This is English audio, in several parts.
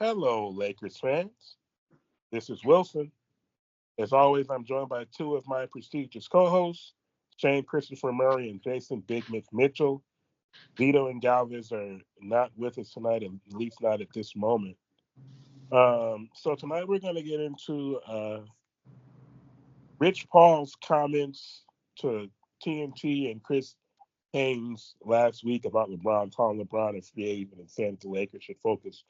Hello, Lakers fans. This is Wilson. As always, I'm joined by two of my prestigious co-hosts, Shane Christopher Murray and Jason Big Mick Mitchell. Vito and Galvez are not with us tonight, at least not at this moment. So tonight we're going to get into Rich Paul's comments to TNT and Chris Haynes last week about LeBron, calling LeBron a free agent and saying that the Lakers should focus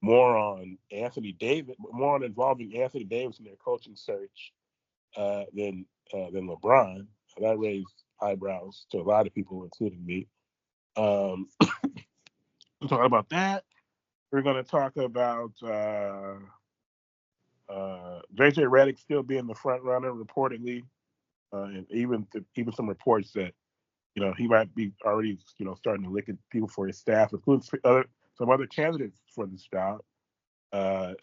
more on involving Anthony Davis in their coaching search than LeBron. That raised eyebrows to a lot of people, including me. We'll talk about that. We're going to talk about JJ Redick still being the front runner, reportedly, and even some reports that he might be already starting to look at people for his staff, including some other candidates for this job.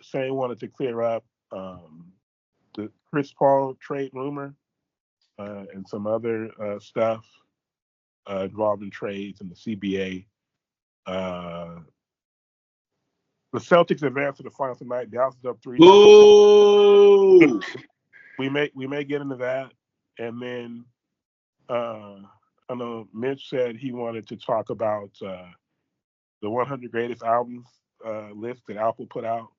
Shane wanted to clear up the Chris Paul trade rumor and some other stuff involving trades and the CBA. The Celtics advanced to the finals tonight. Dallas is up 3. Boo! We may get into that, and then I know Mitch said he wanted to talk about the 100 greatest albums list that Apple put out,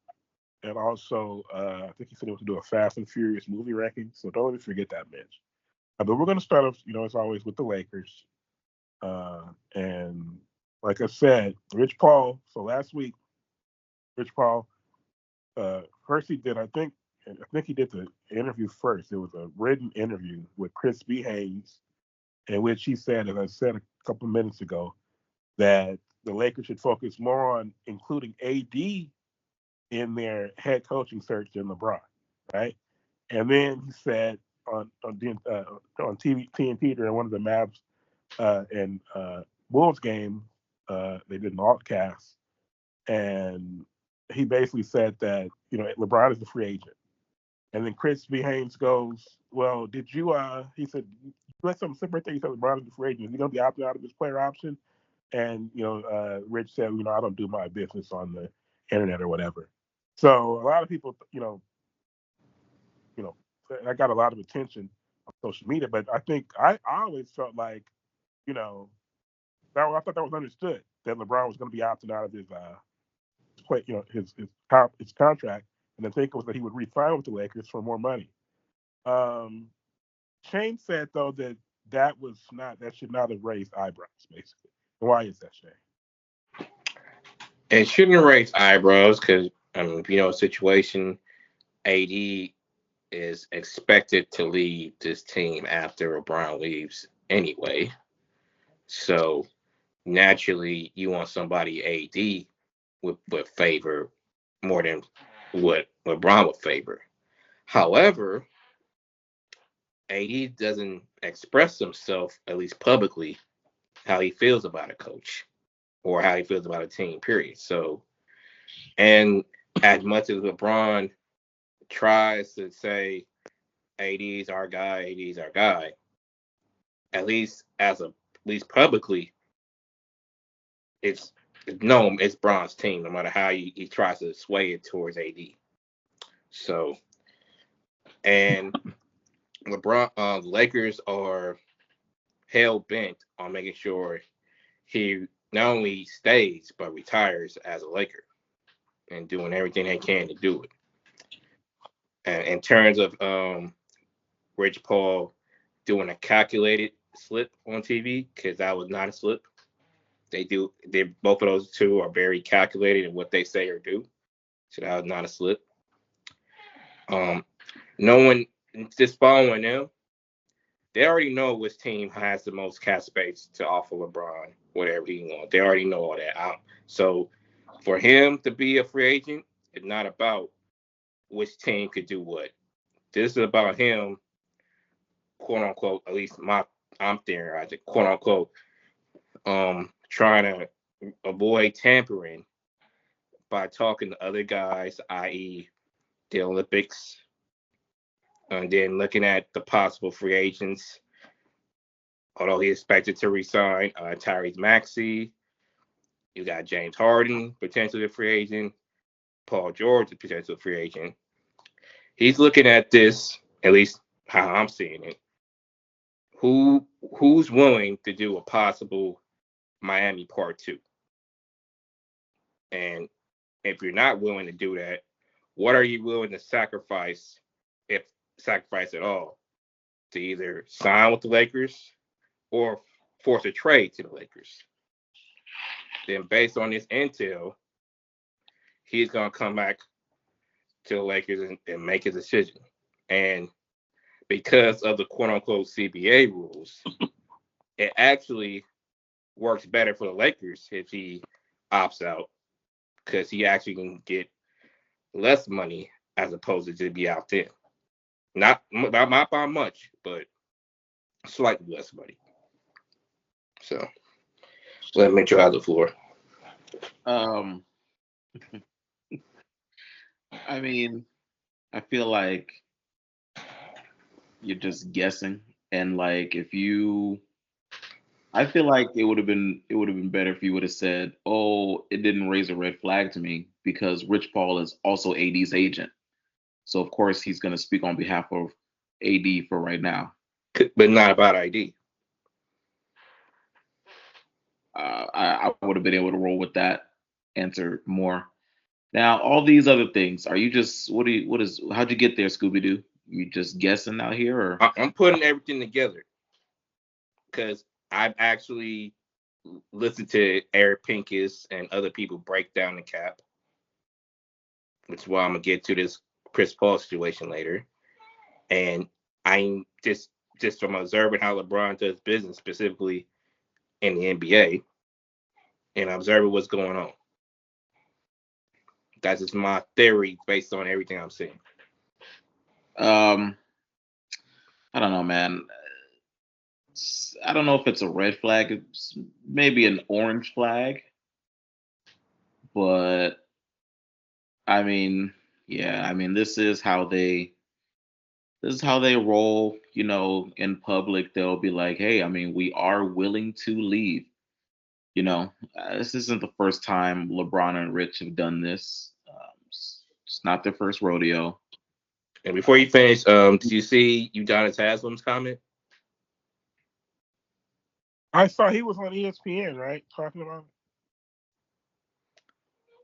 and also I think he said he was to do a Fast and Furious movie ranking. So don't let me forget that, Mitch. But we're going to start off, as always, with the Lakers, and like I said, Rich Paul. So last week, Rich Paul, first he did, I think he did the interview first. It was a written interview with Chris B. Haynes, in which he said, as I said a couple minutes ago, that the Lakers should focus more on including AD in their head coaching search than LeBron, right? And then he said on TV TNT during one of the Mavs and Bulls game, they did an altcast, and he basically said that LeBron is the free agent. And then Chris V. Haynes goes, "Well, did you?" He said, "You let something similar thing. He said LeBron is the free agent. Is he going to be opting out of his player option?" And Rich said, "I don't do my business on the internet or whatever." So a lot of people, I got a lot of attention on social media, but I think I always felt like, I thought that was understood that LeBron was going to be opting out of his his contract, and the thinking was that he would re-sign with the Lakers for more money. Shane said though that should not have raised eyebrows, basically. Why is that, Shane? It shouldn't raise eyebrows because, situation, AD is expected to lead this team after LeBron leaves anyway. So naturally, you want somebody AD would favor more than what LeBron would favor. However, AD doesn't express himself, at least publicly, how he feels about a coach or how he feels about a team, period. So, and as much as LeBron tries to say AD's our guy, at least publicly, it's known it's Bron's team, no matter how he tries to sway it towards AD. So, and LeBron, the Lakers are hell bent on making sure he not only stays but retires as a Laker, and doing everything they can to do it. And in terms of Rich Paul doing a calculated slip on TV, because that was not a slip. Both of those two are very calculated in what they say or do. So that was not a slip. No one just following them, they already know which team has the most cap space to offer LeBron whatever he wants. They already know all that. So for him to be a free agent, it's not about which team could do what. This is about him, quote unquote, at least I'm theorizing, quote unquote, trying to avoid tampering by talking to other guys, i.e. the Olympics, and then looking at the possible free agents. Although he expected to resign Tyrese Maxey, you got James Harden, potentially a free agent. Paul George, a potential free agent, he's looking at this, at least how I'm seeing it. Who's willing to do a possible Miami Part 2? And if you're not willing to do that, what are you willing to sacrifice, if sacrifice at all, to either sign with the Lakers or force a trade to the Lakers? Then based on this intel, he's going to come back to the Lakers and make a decision. And because of the quote-unquote CBA rules, it actually works better for the Lakers if he opts out, because he actually can get less money as opposed to just be out there. Not by much, but slightly less money. So let Mitchell have the floor. I mean, I feel like you're just guessing, and like I feel like it would have been better if you would have said, "Oh, it didn't raise a red flag to me because Rich Paul is also AD's agent, so of course he's going to speak on behalf of AD for right now." But not about ID. I would have been able to roll with that answer more. Now, all these other things, are you just how'd you get there, Scooby Doo? You just guessing out here, or I'm putting everything together because I've actually listened to Eric Pincus and other people break down the cap, which is why I'm gonna get to this Chris Paul situation later. And I'm just from observing how LeBron does business, specifically in the NBA, and observing what's going on. That's just my theory based on everything I'm seeing. I don't know, man. I don't know if it's a red flag. It's maybe an orange flag, but I mean, yeah, I mean, this is how they roll. You know, in public, they'll be like, "Hey, I mean, we are willing to leave." You know, this isn't the first time LeBron and Rich have done this. It's not their first rodeo. And before you finish, did you see Udonis Haslam's comment? I saw he was on ESPN, right, talking about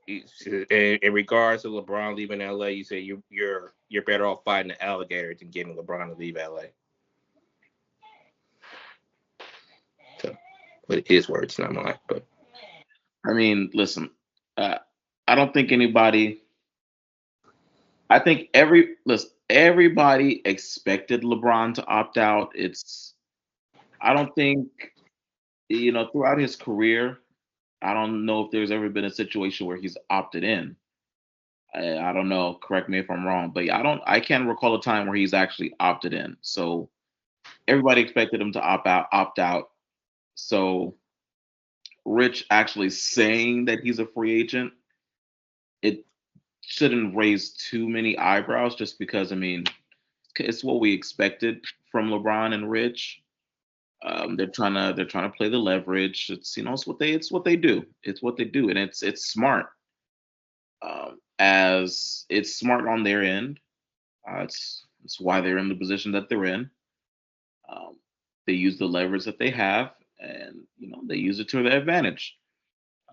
In regards to LeBron leaving LA, you say you're better off fighting the alligator than getting LeBron to leave LA. So, but his words, not mine. But I mean, listen, I don't think anybody. I think everybody expected LeBron to opt out. I don't think, throughout his career, I don't know if there's ever been a situation where he's opted in. I don't know. Correct me if I'm wrong, but I can't recall a time where he's actually opted in. So everybody expected him to opt out. So Rich actually saying that he's a free agent, it shouldn't raise too many eyebrows, just because, I mean, it's what we expected from LeBron and Rich. They're trying to play the leverage. It's what they do. It's what they do, and it's smart. As it's smart on their end. It's why they're in the position that they're in. Um, they use the leverage that they have, and they use it to their advantage.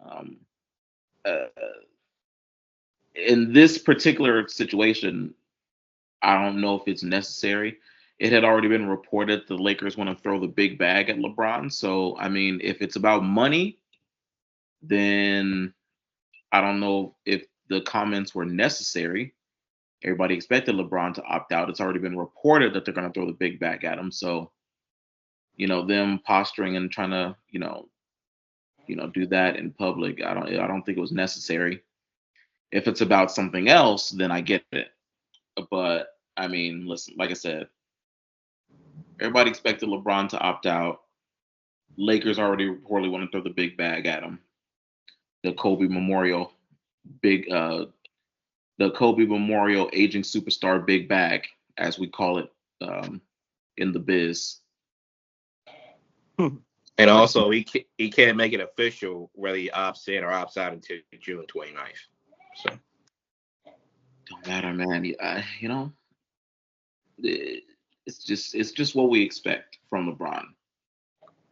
Um, uh, in this particular situation, I don't know if it's necessary. It had already been reported the Lakers want to throw the big bag at LeBron. So, I mean, if it's about money, then I don't know if the comments were necessary. Everybody expected LeBron to opt out. It's already been reported that they're going to throw the big bag at him. So, them posturing and trying to, do that in public, I don't think it was necessary. If it's about something else, then I get it. But I mean, listen, like I said, everybody expected LeBron to opt out. Lakers already reportedly want to throw the big bag at him. The Kobe Memorial big the Kobe Memorial aging superstar big bag, as we call it, in the biz. and also he can't make it official whether he opts in or opts out until June 29th. So matter, man. It's just what we expect from LeBron.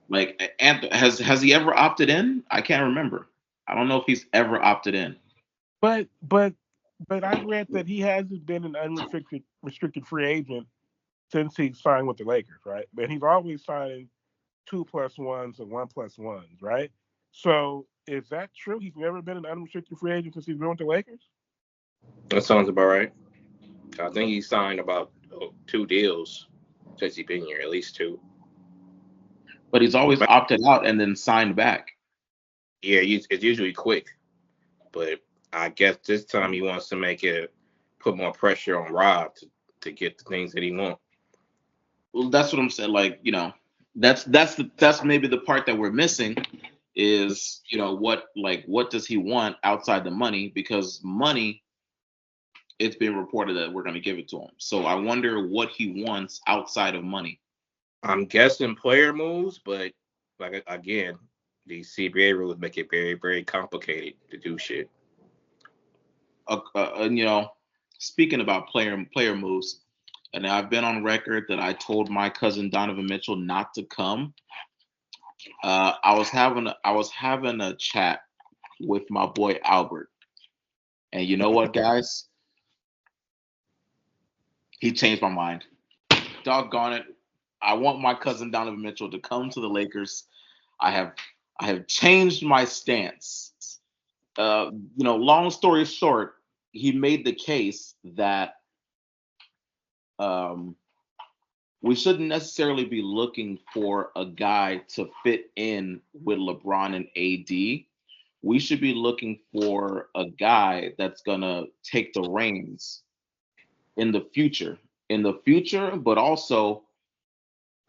Like, has he ever opted in? I can't remember. I don't know if he's ever opted in. But I read that he hasn't been an unrestricted restricted free agent since he signed with the Lakers, right? But he's always signing 2+1s and 1+1s, right? So is that true? He's never been an unrestricted free agent since he's been with the Lakers? That sounds about right. I think he signed about 2 deals since he's been here, at least 2. But he's always But opted out and then signed back. yeah, it's usually quick. But I guess this time he wants to put more pressure on Rob to get the things that he wants. Well, that's what I'm saying. Like, that's maybe the part that we're missing is, what does he want outside the money? Because money, it's been reported that we're going to give it to him. So I wonder what he wants outside of money. I'm guessing player moves, but like again, these CBA rules make it very, very complicated to do shit. And speaking about player moves, and I've been on record that I told my cousin Donovan Mitchell not to come. I was having a chat with my boy Albert, and you know what, guys? He changed my mind. Doggone it! I want my cousin Donovan Mitchell to come to the Lakers. I have changed my stance. Long story short, he made the case that we shouldn't necessarily be looking for a guy to fit in with LeBron and AD. We should be looking for a guy that's gonna take the reins in the future, but also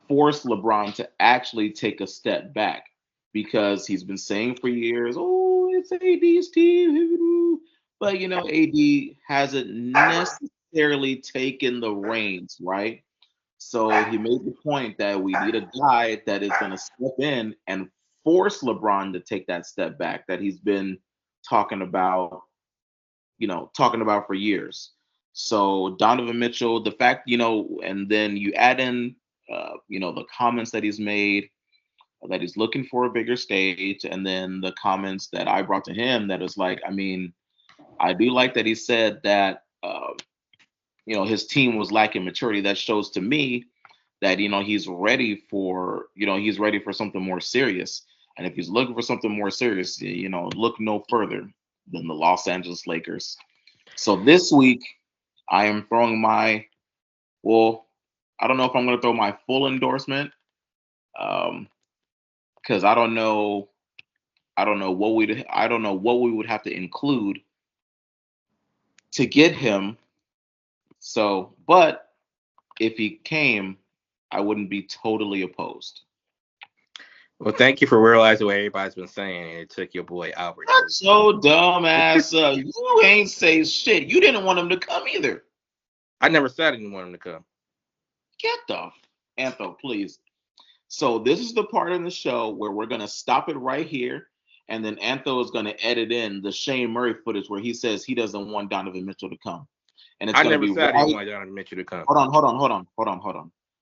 force LeBron to actually take a step back, because he's been saying for years, "Oh, it's AD's team," but AD hasn't necessarily taken the reins, right? So he made the point that we need a guy that is going to step in and force LeBron to take that step back that he's been talking about, for years. So Donovan Mitchell, the fact, and then you add in, the comments that he's made, that he's looking for a bigger stage, and then the comments that I brought to him that is like, I mean, I do like that he said that, his team was lacking maturity. That shows to me that he's ready for something more serious. And if he's looking for something more serious, look no further than the Los Angeles Lakers. So this week, I am throwing I don't know if I'm going to throw my full endorsement, because I don't know what we would have to include to get him. So, but if he came, I wouldn't be totally opposed. Well, thank you for realizing what everybody's been saying, and it took your boy Albert. That's so dumbass. You ain't say shit. You didn't want him to come either. I never said I didn't want him to come. Get the Antho, please. So this is the part in the show where we're gonna stop it right here, and then Antho is gonna edit in the Shane Murray footage where he says he doesn't want Donovan Mitchell to come. And it's I gonna never be said I didn't want Donovan Mitchell to come. Hold on.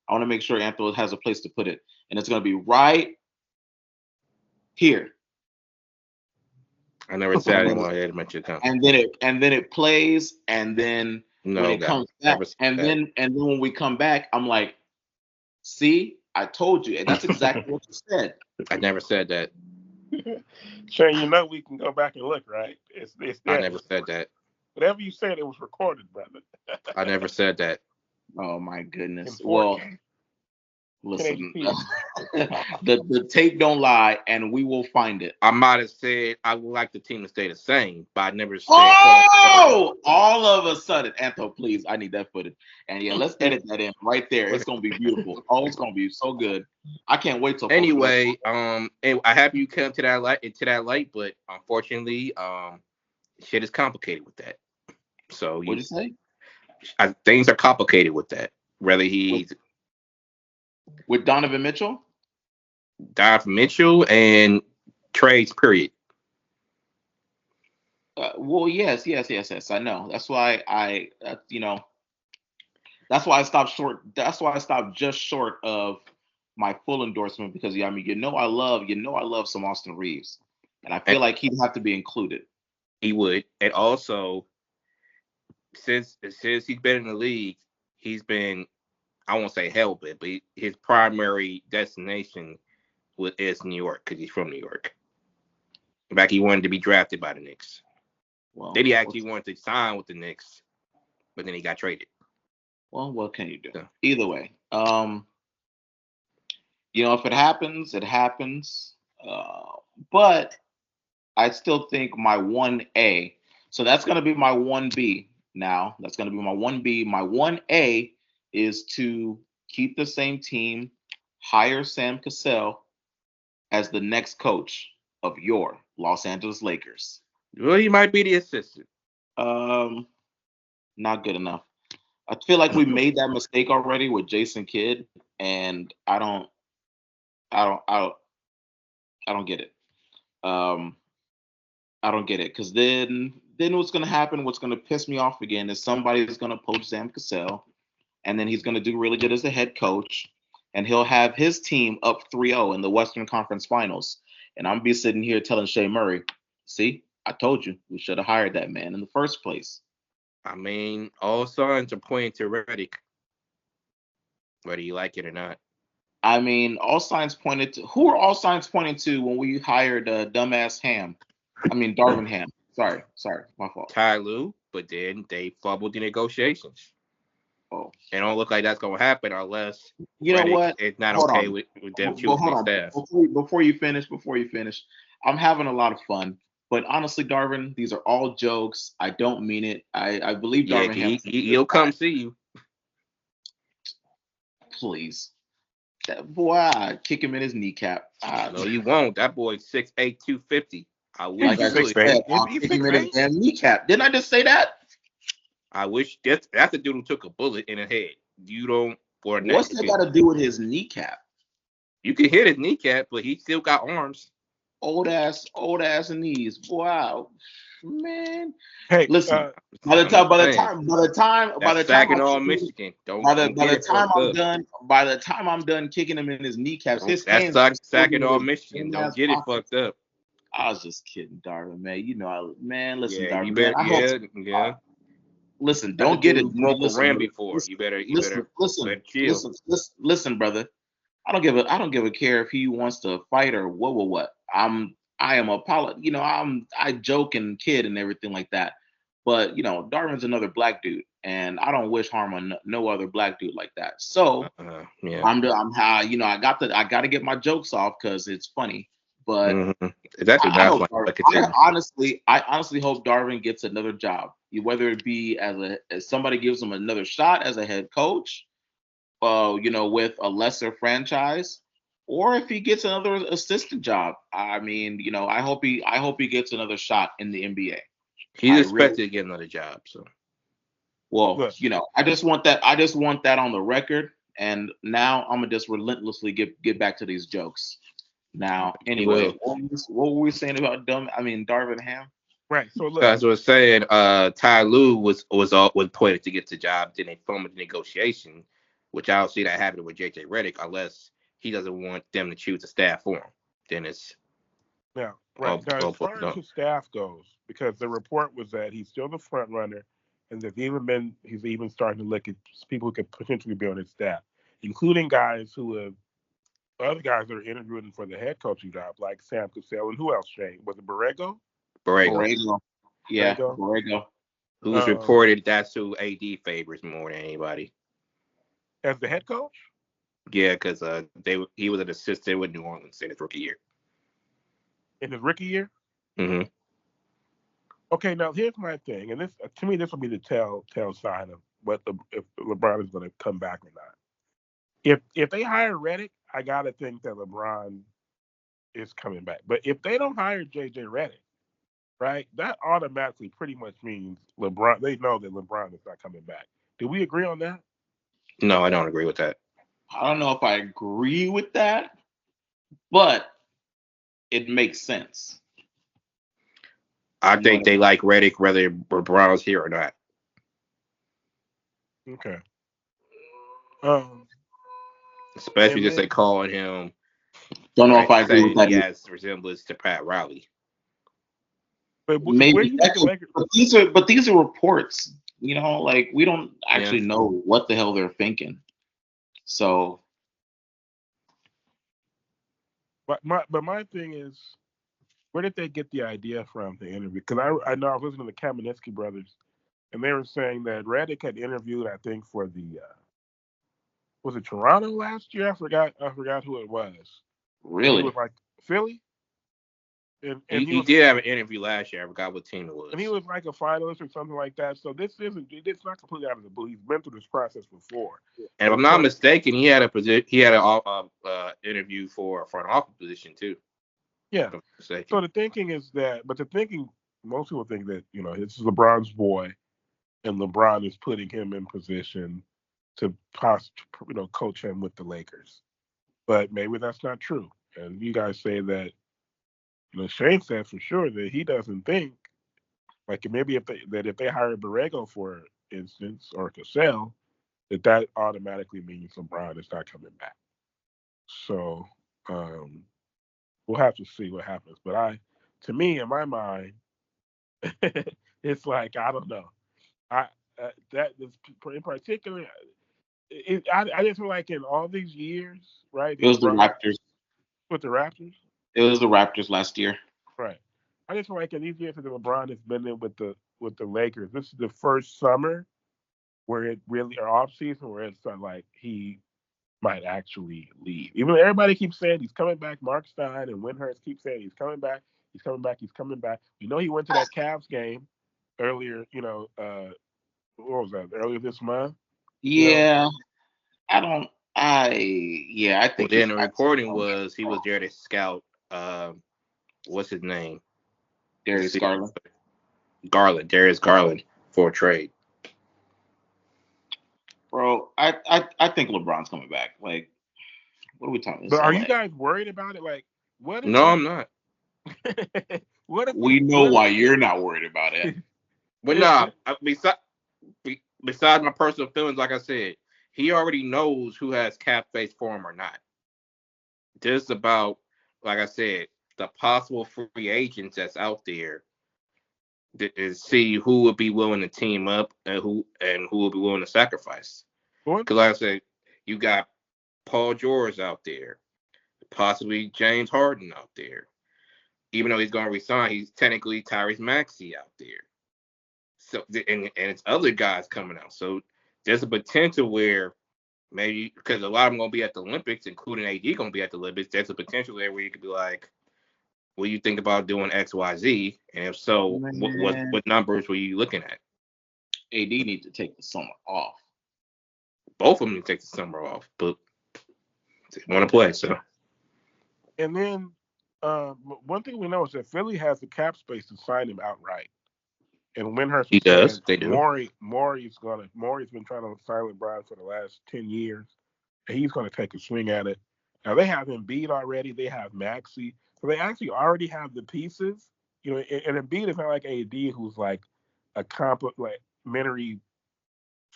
I want to make sure Antho has a place to put it, and it's gonna be right here. I never said I didn't want Donovan Mitchell to come. And then it plays, and then when it comes back, and then when we come back, I'm like, see, I told you, and that's exactly what you said. I never said that. Shane, we can go back and look, right? It's there. I never said that. Whatever you said, it was recorded, brother. I never said that. Oh my goodness. Well, listen, the tape don't lie, and we will find it. I might have said I would like the team to stay the same, but I never said. Oh, all of a sudden, Antho, please, I need that footage. And yeah, let's edit that in right there. It's gonna be beautiful. Oh, it's gonna be so good. I can't wait till. Anyway, I have you come to that light, but unfortunately, shit is complicated with that. So what'd you say? Things are complicated with that. Whether he's with Donovan Mitchell and trades, period. Well, yes. I know. That's why that's why I stopped short. That's why I stopped just short of my full endorsement because I mean, I love some Austin Reaves, and I And feel like he'd have to be included. he would. And also, since he's been in the league, he's been, I won't say hell bent, but his primary destination is New York because he's from New York. In fact, he wanted to be drafted by the Knicks. Well, Then he actually wanted to sign with the Knicks, but then he got traded. well, what can you do? So, Either way, if it happens, it happens. But I still think my 1A. So that's going to be my 1B now. That's going to be my 1B. My 1A is to keep the same team, hire Sam Cassell as the next coach of your Los Angeles Lakers. well, he might be the assistant. Um, Not good enough. I feel like we made that mistake already with Jason Kidd, and I don't get it. Um, I don't get it because then what's gonna happen? What's gonna piss me off again is somebody's gonna poach Sam Cassell, and then he's gonna do really good as a head coach, and he'll have his team up 3-0 in the Western Conference Finals, and I'm be sitting here telling Shea Murray, "See, I told you we should have hired that man in the first place." I mean, all signs are pointing to Redick, whether you like it or not. I mean, all signs pointed to who are all signs pointing to when we hired dumbass Ham? I mean Darvin Ham. Sorry, my fault. Ty Lue, but then they fumbled the negotiations. Oh, It don't look like that's gonna happen unless you know Redick what? is not Hold okay on. with them Well, choosing hold their on. staff. Before you finish, I'm having a lot of fun. But honestly, Darvin, these are all jokes. I don't mean it. I believe Yeah, Darvin Ham. he'll come see you. Please. That boy, I'd kick him in his kneecap. No, you won't. That boy's 6'8", 250. I wish Like you I just would. 6'8". said, I'll He's kick him in his 6'8". damn kneecap. Didn't I just say that? I wish that's the dude who took a bullet in the head. You don't or neck. What's that got to do with his kneecap? You can hit his kneecap, but he still got arms. Old ass knees. Wow, man. Hey, Listen, by I'm just saying. the time That's Saginaw, Michigan. Don't get it fucked up. by the time I'm done kicking him in his kneecaps, his That's hands are still in Saginaw, his Michigan. damn Don't ass get it pockets. fucked up. I was just kidding, Darvin, man. Listen, Yeah, you Darvin, man. better. I hope. Yeah. Listen, That don't get it. dude broke a Listen, rim brother. before. You better chill. Listen, brother. I don't give a care if he wants to fight or what. I am I joke and kid and everything like that. But Darwin's another black dude, and I don't wish harm on no other black dude like that. So Yeah. I got to get my jokes off because it's funny. But Mm-hmm. It's actually I not hope funny. I honestly hope Darvin gets another job, whether it be as somebody gives him another shot as a head coach, with a lesser franchise, or if he gets another assistant job. I mean, I hope he gets another shot in the NBA. He's expected to get another job. So, well, look, I just want that on the record. And now I'm gonna just relentlessly get back to these jokes. Now, anyway, what were we saying about Darvin Ham? right. So look, as I was saying, Ty Lue was pointed to get the job. Then they fumbled the negotiation, which I don't see that happening with JJ Redick unless he doesn't want them to choose a staff for him. Then it's now, right now, as far as his staff goes, because the report was that he's still the front runner, and he's even starting to look at people who could potentially be on his staff, including other guys that are interviewing for the head coaching job, like Sam Cassell and who else? Shane, was it Borrego? Borrego. Yeah, Borrego. Who's reported that's who AD favors more than anybody. As the head coach? Yeah, because he was an assistant with New Orleans in his rookie year. In his rookie year? Mm-hmm. Okay, now here's my thing, and this to me this will be the tell sign of if LeBron is going to come back or not. If they hire Redick, I gotta think that LeBron is coming back. But if they don't hire JJ Redick, right, that automatically pretty much means LeBron. They know that LeBron is not coming back. Do we agree on that? No, I don't agree with that. I don't know if I agree with that, but it makes sense. I You know think what I they like Redick whether LeBron's here or not. Okay. Especially And just they then, calling him, Don't know if like I agree with saying that he either. has resemblance to Pat Riley. but where do Maybe you think that the could, Lakers? but these are reports. You know, like we don't Yeah. actually know what the hell they're thinking. So But my thing is, where did they get the idea from to interview? Because I know I was listening to the Kamenetsky brothers, and they were saying that Redick had interviewed, I think, for the was it Toronto last year? I forgot who it was, and he was really, like Philly, and He he he was did have an interview last year. I forgot what team it and he was. was like a finalist or something like that. So this isn't it's not completely out of the blue. He's been through this process before. And if So I'm not so mistaken, he had a interview for a front office position too. yeah. If I'm not mistaken. So the thinking is that, but the thinking most people think that this is LeBron's boy, and LeBron is putting him in position to coach him with the Lakers. But maybe that's not true. And you guys say that Shane said for sure that he doesn't think like maybe if they hire Borrego for instance or Cassell, that automatically means LeBron is not coming back. So um, we'll have to see what happens. But to me, in my mind, it's like I don't know. I that is in particular. I just feel like in all these years, right? it was the LeBron Raptors. with the Raptors, It was the Raptors last year. right? I just feel like in these years that LeBron has been in with the Lakers, this is the first summer where it really or off season where it's like he might actually leave. Even though everybody keeps saying he's coming back, Mark Stein and Windhurst keep saying he's coming back, he's coming back, he's coming back. We know he went to that Cavs game earlier. What was that? Earlier this month. You know, Yeah, I don't. I Well, think then he's the back. reporting was he was there to scout. What's his name? Darius Garland. Darius Garland for a trade. Bro, I think LeBron's coming back. Like, what are we talking? but It's are you LA. guys worried about it? Like, what if No, I'm not. what if We know what why you're not worried about it. But nah, besides my personal feelings, like I said, he already knows who has cap space for him or not. Just about, like I said, the possible free agents that's out there is see who would be willing to team up and who would be willing to sacrifice. what? Because like I said, you got Paul George out there, possibly James Harden out there. Even though he's going to resign, he's technically Tyrese Maxey out there. So and it's other guys coming out. So there's a potential where maybe because a lot of them going to be at the Olympics, including AD going to be at the Olympics. There's a potential there where you could be like, "What do you think about doing X, Y, Z?" And if so, what Man, what numbers were you looking at? AD needs to take the summer off. Both of them take the summer off, but they want to play. So And then one thing we know is that Philly has the cap space to sign him outright. And Windhurst he was saying does. They do. Maury's been trying to sign LeBron for the last 10 years, and he's gonna take a swing at it. Now they have Embiid already, they have Maxey, so they actually already have the pieces. And Embiid is not like AD, who's like a complimentary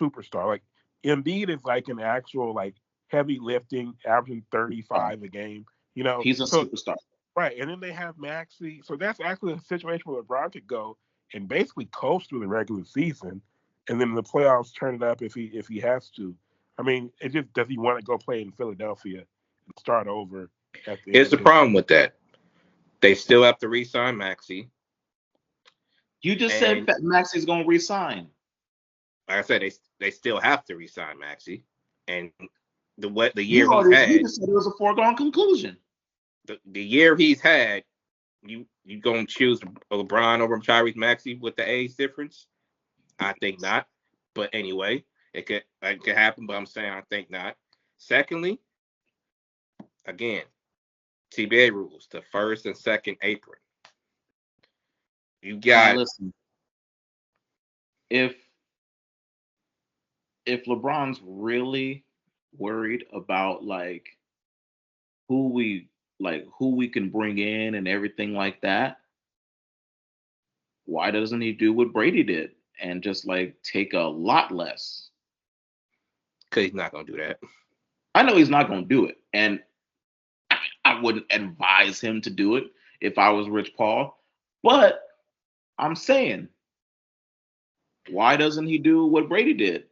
superstar. Like Embiid is like an actual like heavy lifting, averaging 35 a game. He's a So superstar. right, and then they have Maxi. So that's actually a situation where LeBron could go and basically coast through the regular season, and then in the playoffs turn it up if he has to. I mean, it just does he want to go play in Philadelphia and start over at the end Here's of the his? problem with that. They still have to re-sign Maxey, You just said and Maxey's gonna resign. like I said, they still have to re-sign Maxey, and the year You he's already you had, just said it was a foregone conclusion. the year he's had, you gonna choose LeBron over Tyrese Maxey with the age difference? I think not. But anyway, it could happen. But I'm saying I think not. Secondly, again, TBA rules: the first and second apron. You Man, got listen. If LeBron's really worried about who we who we can bring in and everything like that, why doesn't he do what Brady did and just like take a lot less? Because he's not going to do that. I know he's not going to do it, and I wouldn't advise him to do it if I was Rich Paul. But I'm saying, why doesn't he do what Brady did?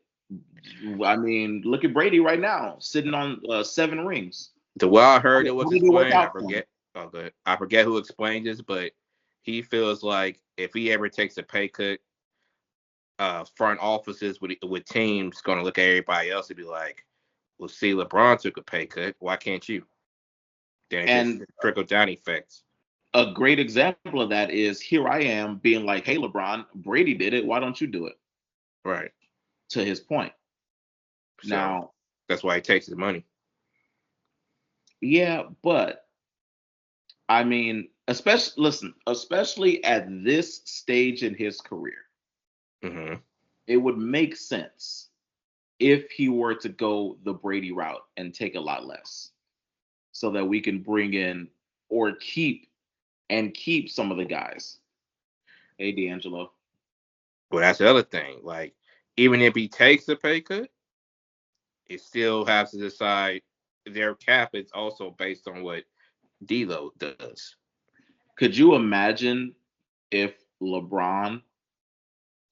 I mean, look at Brady right now, sitting on 7 rings. The way I heard it was How did it work explained, I out for him? forget. Oh, good. I forget who explained this, but he feels like if he ever takes a pay cut, front offices with teams going to look at everybody else and be like, "Well, see, LeBron took a pay cut. Why can't you?" Then it And just trickle down effects. a great example of that is here I am being like, "Hey, LeBron, Brady did it. Why don't you do it?" Right. To his point. So Now, that's why he takes his money. yeah, but I mean, especially at this stage in his career, Mm-hmm. it would make sense if he were to go the Brady route and take a lot less, so that we can bring in or keep some of the guys. Hey, D'Angelo. Well, that's the other thing. Like, even if he takes a pay cut, it still has to decide their cap is also based on what D'Lo does. Could you imagine if LeBron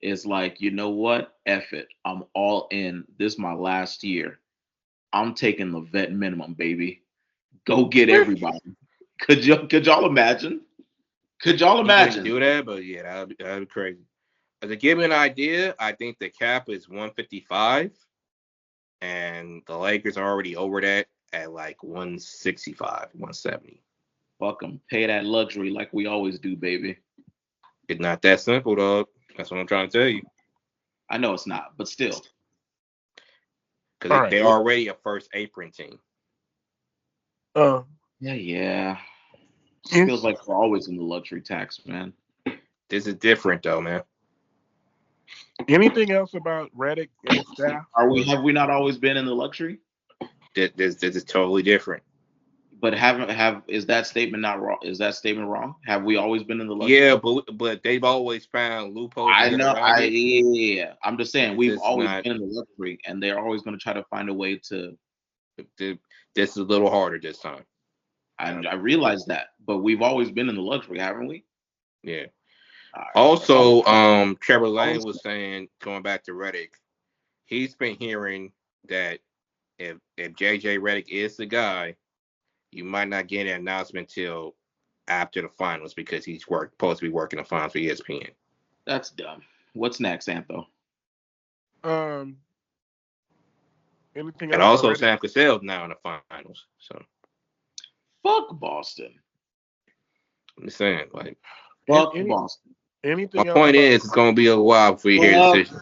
is like, you know what? F it. I'm all in. This is my last year. I'm taking the vet minimum, baby. Go get everybody. Could y'all imagine? Could y'all He wouldn't imagine? do that, but yeah, that'd be crazy. To give you an idea, I think the cap is 155, and the Lakers are already over that at like 165, 170. Fuck them. Pay that luxury like we always do, baby. It's not that simple, dog. That's what I'm trying to tell you. I know it's not, but still. Because right. they're already a first apron team. Yeah. Feels like we're always in the luxury tax, man. This is different, though, man. Anything else about Redick and his staff? Have we not always been in the luxury? This is totally different. But is that statement not wrong? Is that statement wrong? Have we always been in the luxury? Yeah, but they've always found loopholes to I get know. around it. Yeah. I'm just saying we've This is always not. been in the luxury, and they're always going to try to find a way to. This is a little harder this time. I realize that, but we've always been in the luxury, haven't we? Yeah. Right. Also, Trevor Lane was saying, going back to Redick, he's been hearing that if JJ Redick is the guy, you might not get an announcement till after the finals because he's supposed to be working the finals for ESPN. That's dumb. What's next, Antho? Anything else? And also, Redick? Sam Cassell's now in the finals. So Fuck Boston. I'm just saying, like, Fuck Boston. Anything my else? point is, it's gonna be a while before you hear a decision.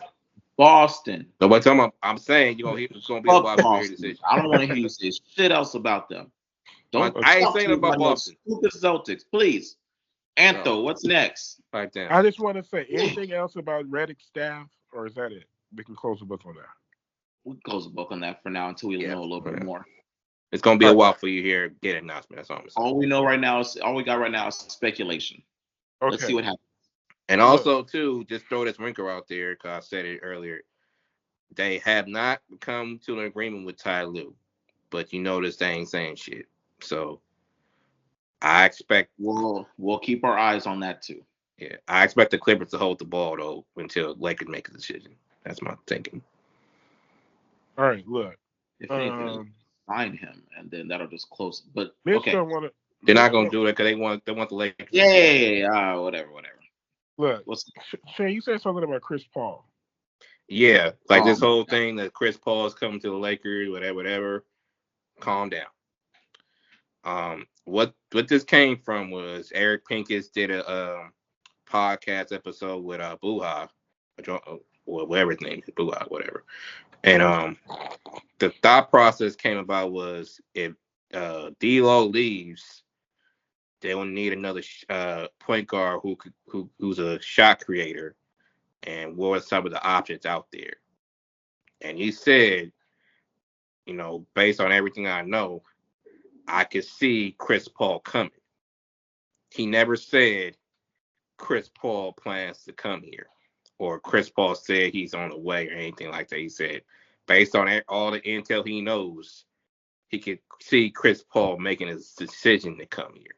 Boston. Nobody talking about. I'm saying it's gonna be a while before you hear a decision. I don't want to hear you say shit else about them. Don't. I ain't saying about Boston. Stupid Celtics, please. Antho, what's next? Right there. I just want to say anything else about Redick's staff, or is that it? We can close the book on that. We can close the book on that for now until we know a little bit more. It's gonna be a while for you here get an announcement. That's all I'm saying. All we got right now is speculation. Okay. Let's see what happens. And also, too, just throw this wrinkle out there because I said it earlier. They have not come to an agreement with Ty Lue, but you notice they ain't saying shit. So I expect we'll keep our eyes on that too. Yeah, I expect the Clippers to hold the ball though until Lakers make a decision. That's my thinking. All right, look. If anything, sign him, and then that'll just close it. But Mitch okay, they're not gonna do it because they want the Lakers. Yeah. Whatever. Look, Shane, you said something about Chris Paul. Yeah, like this whole thing that Chris Paul is coming to the Lakers, whatever. Calm down. What this came from was Eric Pincus did a podcast episode with Buha, or whatever his name is, Buha, whatever. And the thought process came about was if D'Lo leaves, they will need another point guard who's a shot creator, and what are some of the options out there. And he said, based on everything I know, I could see Chris Paul coming. He never said Chris Paul plans to come here, or Chris Paul said he's on the way, or anything like that. He said, based on all the intel he knows, he could see Chris Paul making his decision to come here.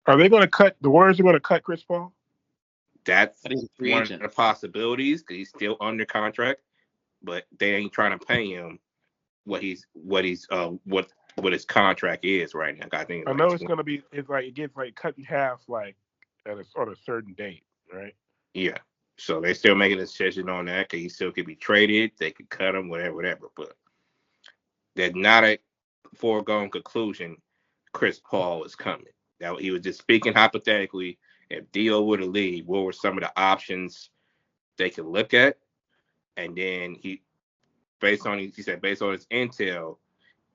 Are they going to cut the Warriors? Are going to cut Chris Paul? That's one of the possibilities because he's still under contract, but they ain't trying to pay him what his contract is right now. I know it's going to be. It's like it gets like cut in half, like on a certain date, right? Yeah. So they're still making a decision on that because he still could be traded. They could cut him, whatever. But there's not a foregone conclusion. Chris Paul is coming. Now he was just speaking hypothetically. If Dio were to leave, what were some of the options they could look at? And then based on his intel,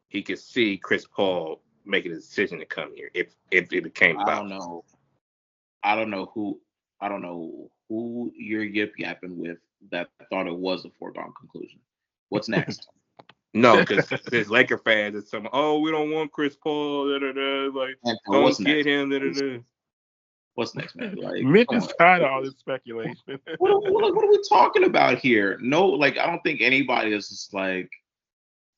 he could see Chris Paul making a decision to come here if it came about. I don't know who you're yip-yapping with that thought it was a foregone conclusion. What's next? No, because there's Laker fans and some. Oh, we don't want Chris Paul. Like, don't get him. What's next, man? Like, Mitch is tired of all this speculation. what are we talking about here? No, like I don't think anybody is just like.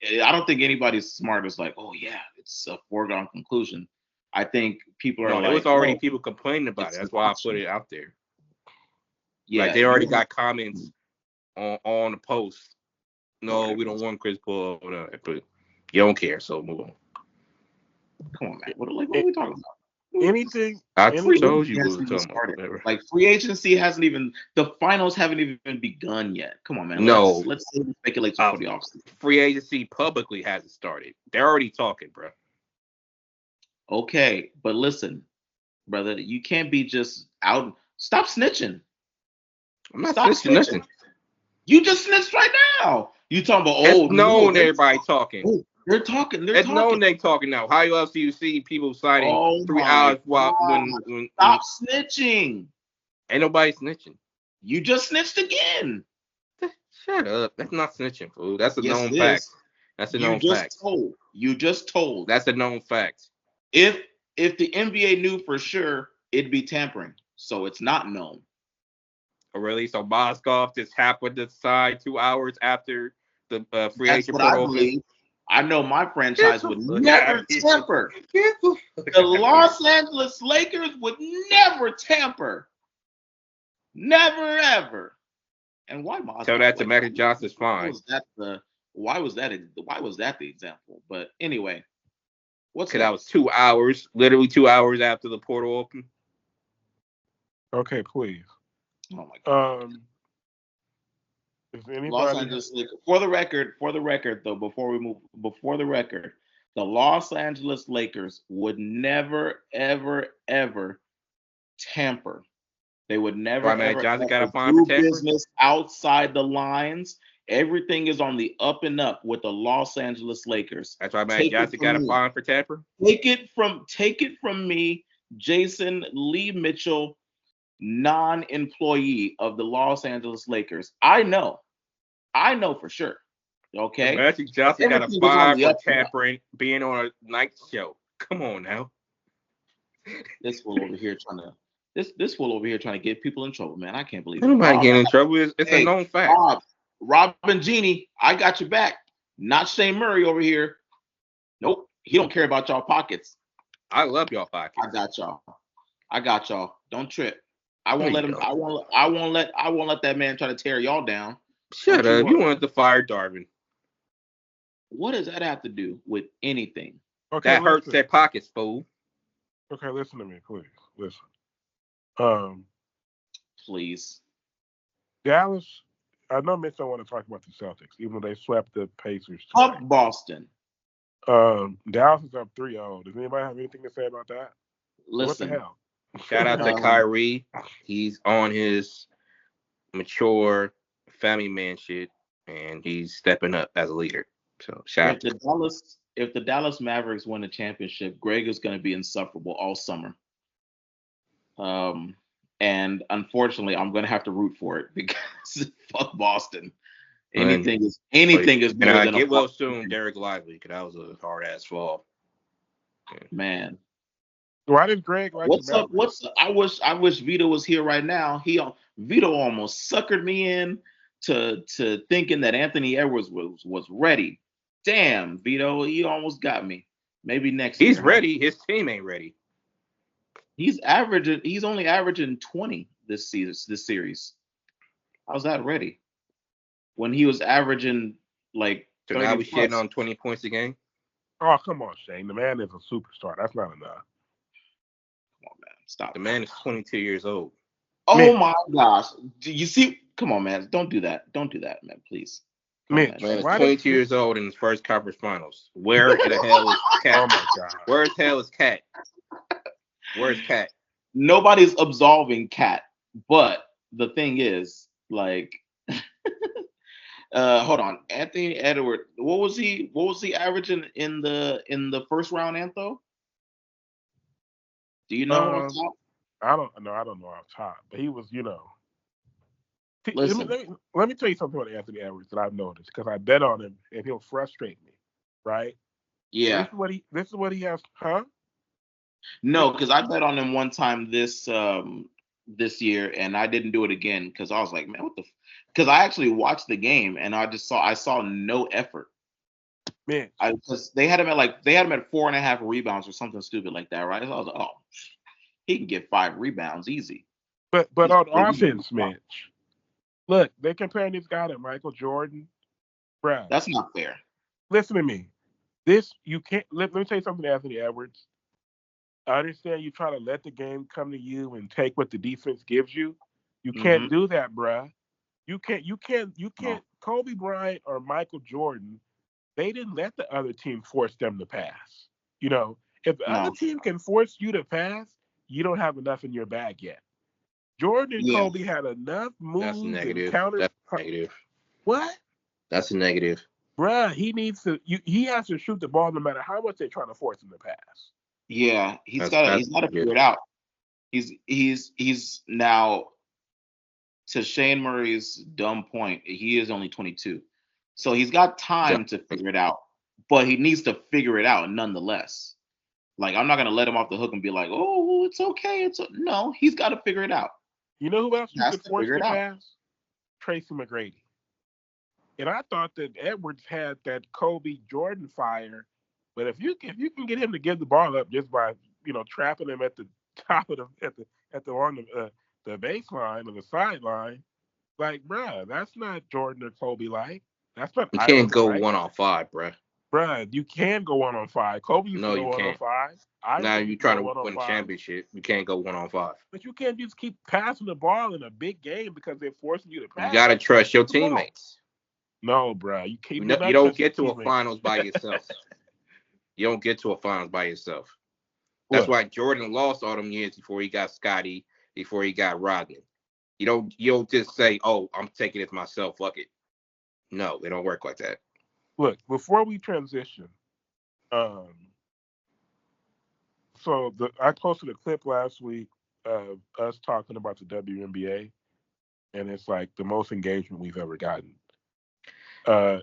I don't think anybody's smart is like, oh yeah, it's a foregone conclusion. I think people are. There was already people complaining about it. That's why I put it out there. Yeah, like they already got comments on the post. No, we don't want Chris Paul, but you don't care, so move on. Come on, man. What are we talking about? Anything? I told you what we were talking about. Like free agency the finals haven't even begun yet. Come on, man. No, let's speculate for the offseason. Free agency publicly hasn't started. They're already talking, bro. Okay, but listen, brother, you can't be just out. Stop snitching. I'm not snitching nothing. You just snitched right now. You talking about everybody talking. Oh, they're talking. It's known they talking now. How else do you see people signing 3 hours when stop snitching? Ain't nobody snitching. You just snitched again. Shut up. That's not snitching, fool. That's a known fact. That's a known fact. You just told. That's a known fact. If the NBA knew for sure, it'd be tampering. So it's not known. Oh, really? So Mozgov just happened to decide 2 hours after the free agent portal. I know my franchise would never tamper. The Los Angeles Lakers would never tamper. Never, ever. And why Mozgov? Tell that to Magic Johnson's fine. Why was that the example? But anyway. Because that was 2 hours, literally 2 hours after the portal opened. Okay, please. Oh my God. Is anybody... Los Angeles Lakers. For the record, though, the Los Angeles Lakers would never, ever, ever tamper. They would never, ever do business outside the lines. Everything is on the up and up with the Los Angeles Lakers. That's why Magic Johnson got a fine for tamper. Take it from me, Jason Lee Mitchell, non-employee of the Los Angeles Lakers. I know for sure. Okay. Magic Johnson got a fine for tampering, being on a night show. Come on now. This fool over here trying to get people in trouble, man. I can't believe it. Nobody getting in trouble. It's a known fact. Rob and Jeannie, I got your back. Not Shane Murray over here. Nope. He don't care about y'all pockets. I love y'all pockets. I got y'all. Don't trip. I won't let him. I won't let that man try to tear y'all down. Shut up. You wanted to fire Darvin. What does that have to do with anything? Okay, that hurts their pockets, fool. Okay, listen to me, please. Listen. Please. Dallas. I know Mitch don't want to talk about the Celtics, even though they swept the Pacers. Up Boston. Dallas is up 3-0. Does anybody have anything to say about that? Listen. What the hell? Shout out to Kyrie. He's on his mature family man shit, and he's stepping up as a leader. So shout out. If the Dallas Mavericks win the championship, Greg is going to be insufferable all summer. And unfortunately, I'm going to have to root for it because fuck Boston. Anything is better than get well soon, Derek Lively, because that was a hard ass fall. Man, Why does Greg like the What's up? Mavericks? I wish Vito was here right now. Vito almost suckered me in to thinking that Anthony Edwards was ready. Damn, Vito, you almost got me. Maybe next He's year, huh? ready. His team ain't ready. He's only averaging 20 this series. How's that ready? When he was averaging like So now 30 we shitting plus. on 20 points a game. Oh, come on, Shane. The man is a superstar. That's not enough. Come on, man. Stop. The man is 22 years old. Oh Mitch, my gosh. Do you see? Come on, man. Don't do that. Don't do that, man. Please. Come on, man. Mitch, Man is why 22 did years old in his first conference finals. Where the hell is Cat? Oh my God. Where's hell is Cat? Where's Cat? Nobody's absolving Cat, but the thing is, like, hold on, Anthony Edward. What was he averaging in the first round, Antho? Do you know off top? I don't know off top, but he was, Listen, let me tell you something about Anthony Edwards that I've noticed because I bet on him and he'll frustrate me, right? yeah, This is what he has, huh? no, because I bet on him one time this year, and I didn't do it again because I was like, man, what the? Because I actually watched the game and I saw no effort. Mitch, Because they had him at 4.5 rebounds or something stupid like that, right? So I was like, oh, he can get 5 rebounds easy. but He's on really offense, Mitch, look, they're comparing this guy to Michael Jordan, bruh. That's not fair. Listen to me. This you can't. Let me tell you something, Anthony Edwards. I understand you try to let the game come to you and take what the defense gives you. You can't do that, bruh. You can't. No. Kobe Bryant or Michael Jordan, they didn't let the other team force them to pass. If the other No. team can force you to pass, you don't have enough in your bag yet. Jordan and Yeah. Kobe had enough That's moves and negative. counters. That's negative. What? That's a negative. Bruh, he needs to. He has to shoot the ball no matter how much they're trying to force him to pass. Yeah. He's That's got to figure it out. He's now, to Shane Murray's dumb point, he is only 22. So he's got time to figure it out, but he needs to figure it out nonetheless. Like, I'm not going to let him off the hook and be like, oh, it's okay. No, he's got to figure it out. You know who else He you has could to force figure to it out. pass? Tracy McGrady. And I thought that Edwards had that Kobe Jordan fire, but if you can get him to give the ball up just by trapping him at the top of the baseline or the sideline, like bruh, that's not Jordan or Kobe like. That's not You can't Iverson go like. 1-on-5, bruh. Bruh, you can go 1-on-5. Kobe used No, to go you can't. 1-on-5. Now Iverson you're used to trying go to win a 1-on-5. championship. You can't go 1-on-5. But you can't just keep passing the ball in a big game because they're forcing you to pass. You gotta trust your teammates. No, bruh. You can't. You don't get to a finals by yourself. You don't get to a finals by yourself. That's why Jordan lost all them years before he got Scotty, before he got Rodman. You don't just say, "Oh, I'm taking it myself. Fuck it." No, it don't work like that. Look, before we transition, so I posted a clip last week of us talking about the WNBA, and it's like the most engagement we've ever gotten.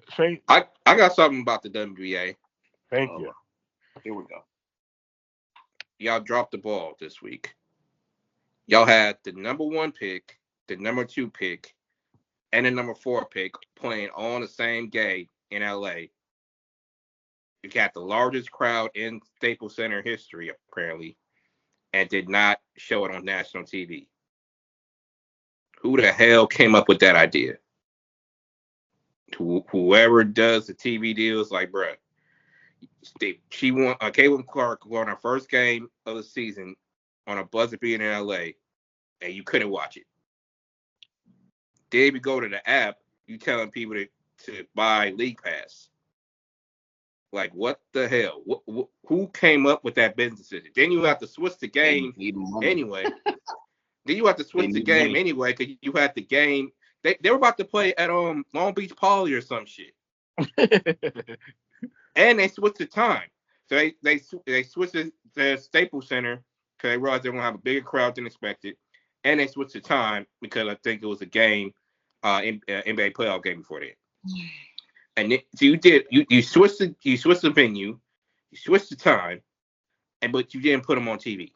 Shane, I got something about the WNBA. Thank you. Here we go. Y'all dropped the ball this week. Y'all had the number 1 pick, the number 2 pick, and the number 4 pick playing on the same game in LA. You got the largest crowd in Staples Center history, apparently, and did not show it on national TV. Who the hell came up with that idea? Whoever does the TV deals, like, bruh, she won. Caitlin Clark won her first game of the season on a buzzer beater in LA, and you couldn't watch it. Then you go to the app, you telling people to buy League Pass. Like, what the hell? Who came up with that business decision? Then you have to switch the game anyway. Then you have to switch the game anyway because you had the game. They were about to play at Long Beach Poly or some shit. And they switched the time. So they switched the Staples Center because they realized they were going to have a bigger crowd than expected. And they switched the time because I think it was a game, NBA playoff game before that. And so you switched the venue, you switched the time, but you didn't put them on TV.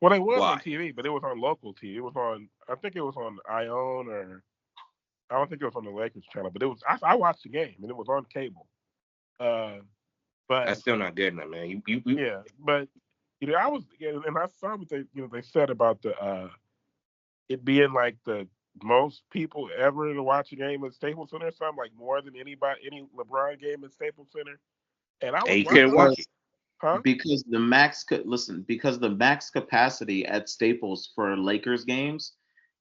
Well, it was Why? on TV, but it was on local TV. It was on, I think it was on ION, or I don't think it was on the Lakers channel, but it was. I watched the game and it was on cable. But That's still not good enough, man. You yeah, but I was, and I saw what they said about the it being like the most people ever to watch a game at Staples Center, something like more than any LeBron game at Staples Center. And I and was you couldn't watch it. huh? Because the max capacity at Staples for Lakers games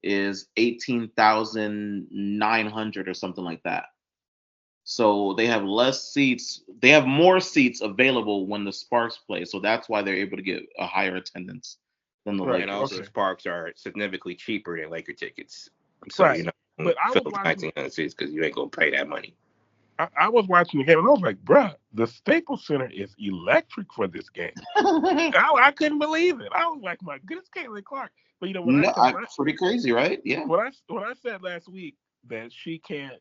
is 18,900 or something like that. So they have less seats. They have more seats available when the Sparks play. So that's why they're able to get a higher attendance than the Right. And Lakers. also, Okay. Sparks are significantly cheaper than Laker tickets. So Right. But I was fill watching. 1,900 seats because you ain't gonna pay that money. I was watching the game and I was like, bruh, the Staples Center is electric for this game. I couldn't believe it. I was like, my goodness, Caitlin Clark. But No, pretty crazy, right? Yeah. when I said last week that she can't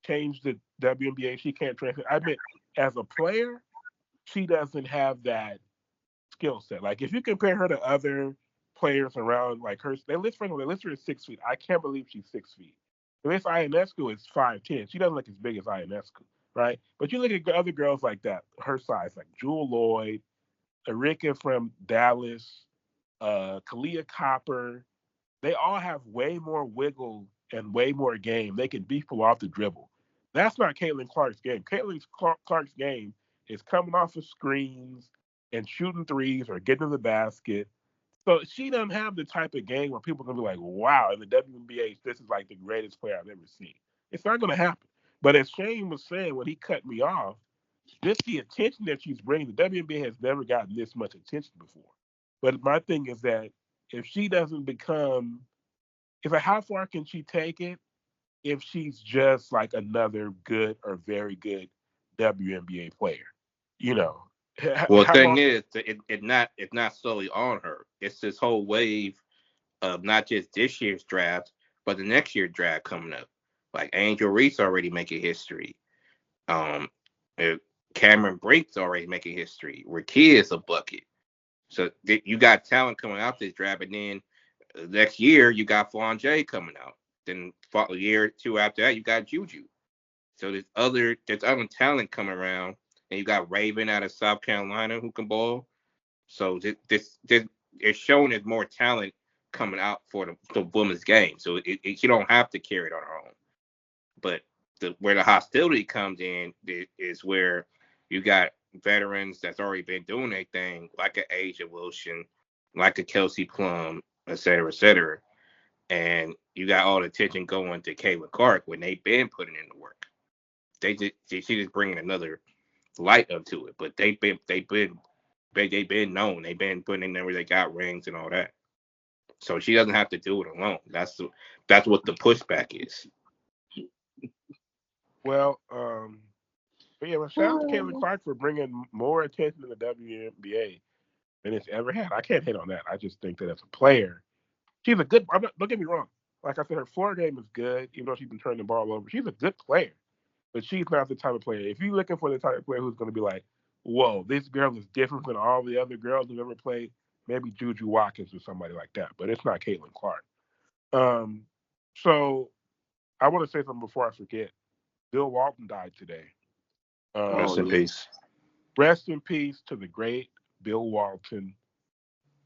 change the WNBA, she can't transfer. I meant as a player, she doesn't have that skill set. Like if you compare her to other players around, like her, they list her at 6 feet. I can't believe she's 6 feet. This Ionescu is 5'10". She doesn't look as big as Ionescu, right? But you look at other girls like that, her size, like Jewel Lloyd, Erika from Dallas, Kalia Copper. They all have way more wiggle and way more game. They can beat people off the dribble. That's not Caitlin Clark's game. Clark's game is coming off of screens and shooting threes or getting to the basket. So she doesn't have the type of game where people are going to be like, wow, in the WNBA, this is like the greatest player I've ever seen. It's not going to happen. But as Shane was saying when he cut me off, just the attention that she's bringing, the WNBA has never gotten this much attention before. But my thing is that if she doesn't become, it's like, how far can she take it if she's just like another good or very good WNBA player? You know, Well, the how thing long? is, it's not solely on her. It's this whole wave of not just this year's draft, but the next year's draft coming up. Like Angel Reese already making history. Um, uh, Cameron Brake's already making history. Ricky is a bucket. So you got talent coming out this draft, and then next year you got Flan J coming out. Then a year or two after that, you got Juju. So there's other talent coming around, and you got Raven out of South Carolina who can ball. So this it's showing there's more talent coming out for the women's game. So you don't have to carry it on her own. But where the hostility comes in is where you got veterans that's already been doing their thing, like a Asia Wilson, like a Kelsey Plum, et cetera, et cetera. And you got all the attention going to Caitlin Clark when they've been putting in the work. She's just bringing another light up to it. But they've been known. They've been putting in there where they got rings and all that. So she doesn't have to do it alone. That's what the pushback is. Well, but yeah, well, shout out to Caitlin Clark for bringing more attention to the WNBA than it's ever had. I can't hate on that. I just think that as a player, she's a good. Don't get me wrong. Like I said, her floor game is good, even though she's been turning the ball over. She's a good player, but she's not the type of player. If you're looking for the type of player who's going to be like, whoa, this girl is different than all the other girls who've ever played, maybe Juju Watkins or somebody like that. But it's not Caitlin Clark. So I want to say something before I forget. Bill Walton died today. Rest in peace. Rest in peace to the great Bill Walton.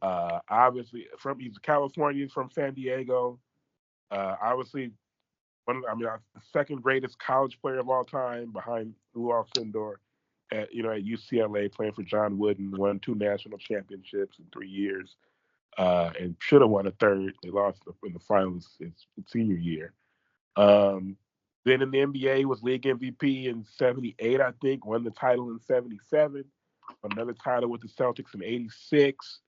Obviously, he's a Californian from San Diego. Obviously, the second greatest college player of all time, behind Lou Alcindor at UCLA, playing for John Wooden, won 2 national championships in 3 years, and should have won a third. They lost in the finals his senior year. Then in the NBA, was league MVP in '78, I think. Won the title in '77. Another title with the Celtics in '86.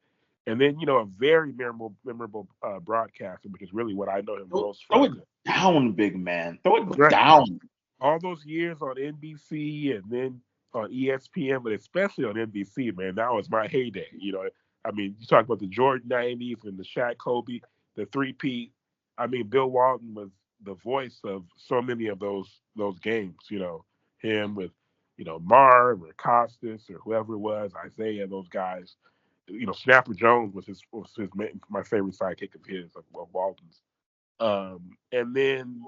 And then, a very memorable broadcaster, which is really what I know him most Throw from. it down, big man. Throw it Right. down. All those years on NBC and then on ESPN, but especially on NBC, man, that was my heyday. You talk about the Jordan '90s and the Shaq Kobe, the three-peat. Bill Walton was the voice of so many of those games. Him with, Marv or Costas or whoever it was, Isaiah, those guys. Snapper Jones my favorite sidekick of his, of Walton's. And then,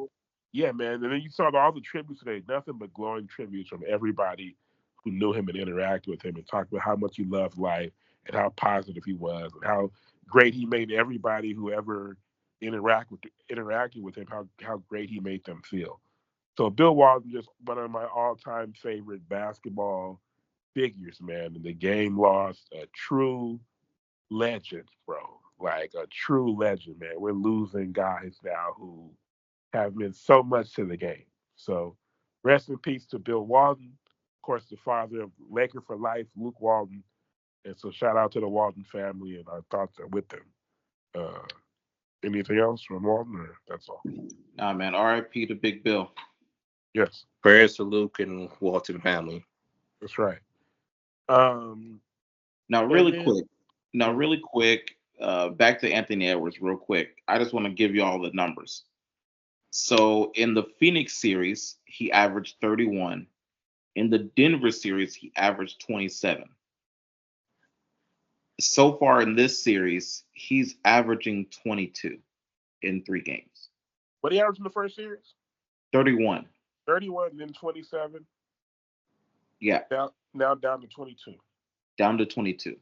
yeah, man. And then you saw all the tributes today, nothing but glowing tributes from everybody who knew him and interacted with him and talked about how much he loved life and how positive he was and how great he made everybody who ever interacted with him, how great he made them feel. So Bill Walton, just one of my all-time favorite basketball figures, man. And the game lost a true legend, bro. Like a true legend, man. We're losing guys now who have meant so much to the game. So rest in peace to Bill Walton, of course, the father of Laker for life, Luke Walton. And so shout out to the Walton family, and our thoughts are with them. Anything else from Walton, or that's all? Nah, man. R.I.P. to Big Bill. Yes. Prayers to Luke and Walton family. That's right. Now, really quick, back to Anthony Edwards real quick. I just want to give you all the numbers. So in the Phoenix series, he averaged 31. In the Denver series, he averaged 27. So far in this series, he's averaging 22 in 3 games. What did he average in the first series? 31. 31, then 27. Yeah. Now down to 22. Down to 22.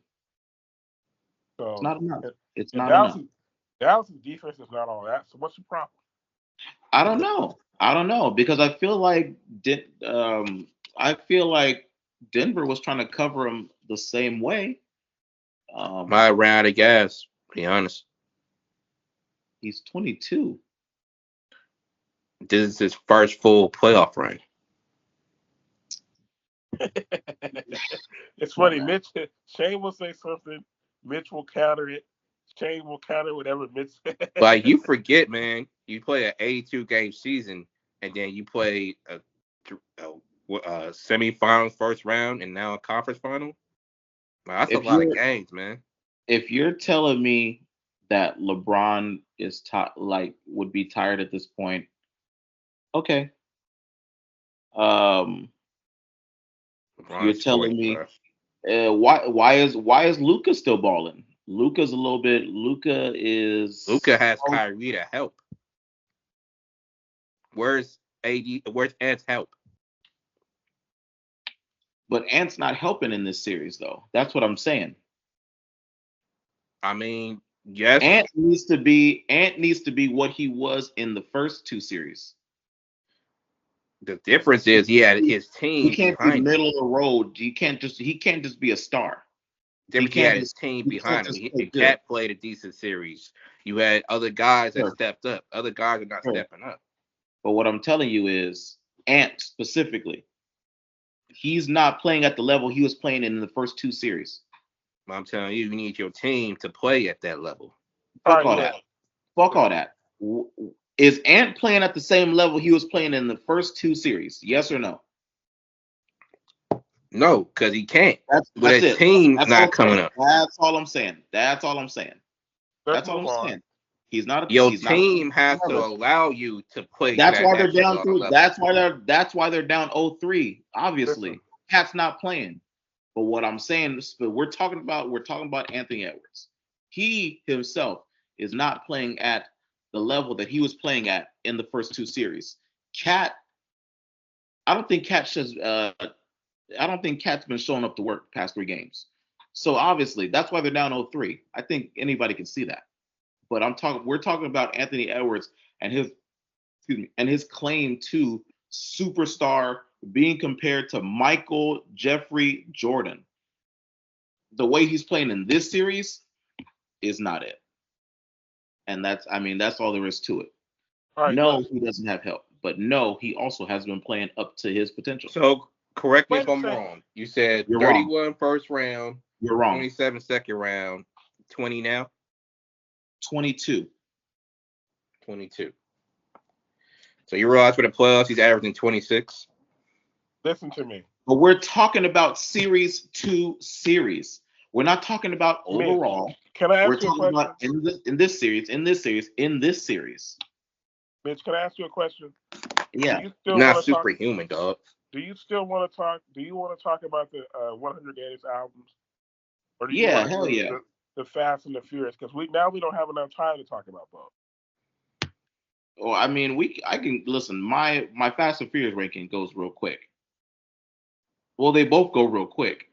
So it's not enough. It's not Dallas, enough. Dallas' defense is not all that. So what's the problem? I don't know because I feel like Denver was trying to cover him the same way. My round of gas, to be honest. He's 22. This is his first full playoff run. It's funny. Shane will say something. Mitch will counter it. Shane will counter whatever Mitch says. Like, you forget, man. You play an 82-game season, and then you play a semifinals first round, and now a conference final. That's a lot of games, man. If you're telling me that LeBron is would be tired at this point, okay. You're telling me why is Luka still balling? Luka has Kyrie to help. Where's Ant's help? But Ant's not helping in this series, though. That's what I'm saying. I mean, yes. Ant needs to be what he was in the first 2 series. The difference is he had his team. He can't be middle of the road. He can't just be a star. He had his team behind him. Cat played a decent series. You had other guys that stepped up. Other guys are not stepping up. But what I'm telling you is, Ant specifically, he's not playing at the level he was playing in the first 2 series. I'm telling you, you need your team to play at that level. Fuck all that. Is Ant playing at the same level he was playing in the first 2 series? Yes or no? No, because he can't. That's his team not coming up. That's all I'm saying. He's not. Your team has to allow you to play. That's why they're down 2. That's why they're down 0-3. Obviously, Cat's not playing. But what I'm saying is, we're talking about Anthony Edwards. He himself is not playing at the level that he was playing at in the first 2 series. I don't think Cat's been showing up to work past 3 games. So obviously that's why they're down 0-3. I think anybody can see that. But we're talking about Anthony Edwards and his claim to superstar being compared to Michael Jeffrey Jordan. The way he's playing in this series is not it. And that's all there is to it. Right, no, he doesn't have help. But no, he also has been playing up to his potential. So correct me if I'm wrong. You said You're 31 wrong. First round. You're wrong. 27 second round. 20 now? 22. So you realize for the playoffs, he's averaging 26? Listen to me. But we're talking about series to series. We're not talking about overall. Can I ask We're you a talking question? about in this series. Mitch, can I ask you a question? Yeah. Not superhuman, dog. Do you still want to talk? Do you want to talk about the 100 Greatest Albums, or do you Yeah, want to hell do yeah. the Fast and the Furious? Because we don't have enough time to talk about both. Or I mean, I can listen. My Fast and Furious ranking goes real quick. Well, they both go real quick.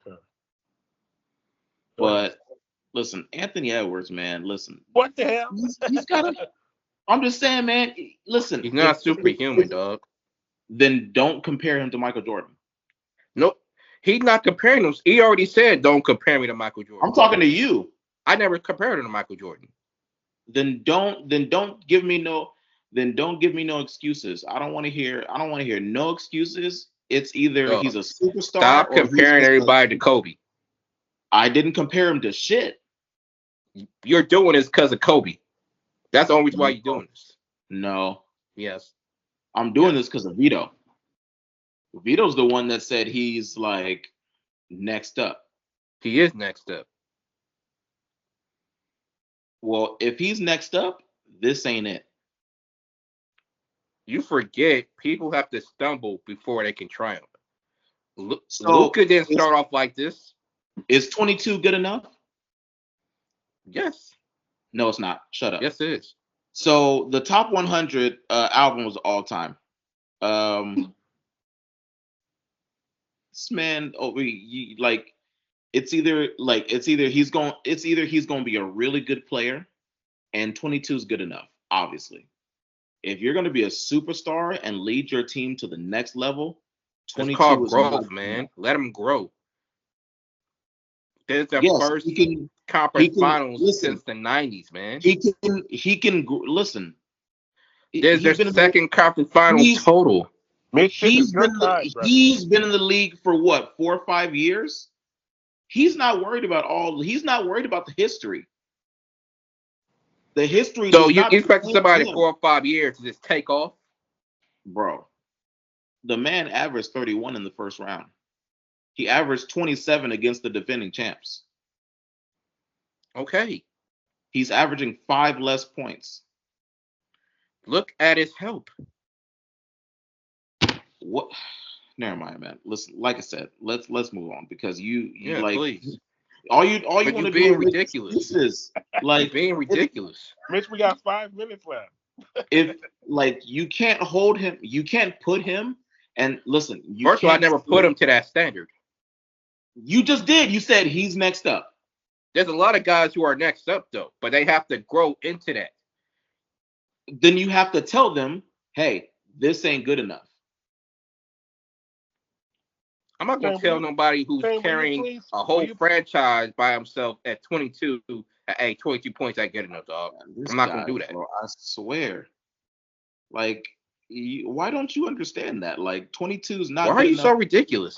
Okay. But listen, Anthony Edwards, man, listen. What the hell? He's got a. I'm just saying, man. Listen, He's not superhuman, dog. Then don't compare him to Michael Jordan. Nope. He's not comparing them. He already said, "Don't compare me to Michael Jordan." I'm talking to you. I never compared him to Michael Jordan. Then don't give me no excuses. I don't want to hear no excuses. It's either he's a superstar. Stop comparing everybody to Kobe. I didn't compare him to shit. You're doing this because of Kobe. That's the only reason why you're doing this. No. Yes. I'm doing this because of Vito. Vito's the one that said he's like next up. He is next up. Well, if he's next up, this ain't it. You forget people have to stumble before they can triumph. Luka didn't start off like this. Is 22 good enough? Yes. No, it's not. Shut up. Yes, it is. So the top 100 albums of all time. This man over it's either he's going to be a really good player, and 22 is good enough. Obviously, if you're going to be a superstar and lead your team to the next level, 22 it's called is growth, man. Let him grow. This is the first conference finals since the 90s, man. He can listen. There's their second conference finals total. He's been in the league for what, 4 or 5 years? He's not worried about the history. The history. So you expect somebody 4 or 5 years to just take off? Bro, the man averaged 31 in the first round. He averaged 27 against the defending champs. Okay. He's averaging 5 less points. Look at his help. What? Never mind, man. Listen, like I said, let's move on because you like please. all you want to do is ridiculous. Like being ridiculous. Mitch, we got 5 minutes left. If you can't hold him, you can't put him. And listen, first of all, I never put him to that standard. You just did. You said he's next up. There's a lot of guys who are next up though, but they have to grow into that. Then you have to tell them, hey, this ain't good enough. I'm not going to tell nobody who's carrying a whole franchise by himself at 22. Hey, 22 points ain't good enough, dog. I'm not going to do that. Bro, I swear. Like, why don't you understand that? Like, 22 is not. Why are you so ridiculous?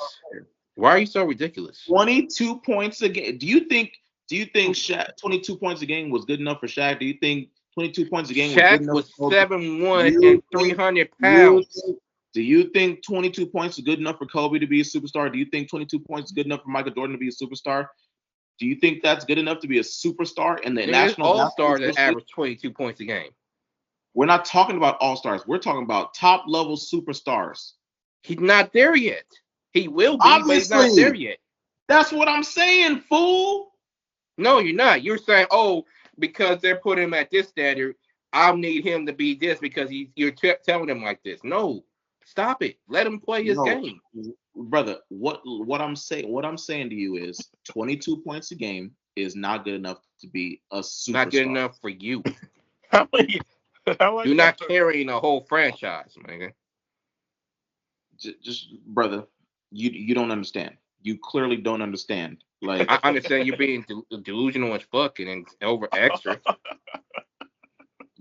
Why are you so ridiculous? 22 points a game. Do you think Shaq 22 points a game was good enough for Shaq? Do you think 22 points a game was 7'1" and 300 pounds? Do you think 22 points is good enough for Kobe to be a superstar? Do you think 22 points is good enough for Michael Jordan to be a superstar? Do you think that's good enough to be a superstar in the national all-stars that average 22 points a game? We're not talking about all-stars. We're talking about top-level superstars. He's not there yet. He will be, but he's not there yet. That's what I'm saying, fool. No, you're not. You're saying, because they're putting him at this standard, I'll need him to be this because you're telling him like this. No. Stop it. Let him play his game. Brother, what I'm saying to you is 22 points a game is not good enough to be a superstar. Not good enough for you. You're not carrying a whole franchise, man. Just brother, you don't understand. You clearly don't understand. Like, I understand you being delusional as fuck and over extra.